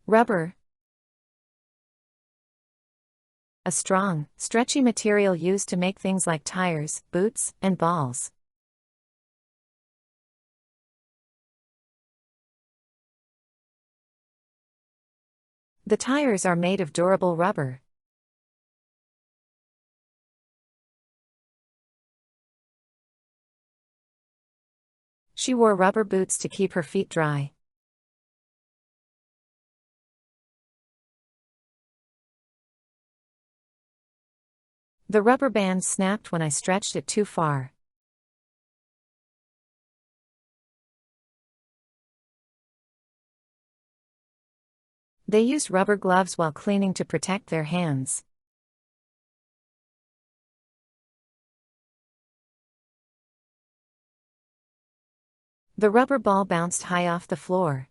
Rubber. A strong, stretchy material used to make things like tires, boots, and balls. The tires are made of durable rubber. She wore rubber boots to keep her feet dry. The rubber band snapped when I stretched it too far. They used rubber gloves while cleaning to protect their hands. The rubber ball bounced high off the floor.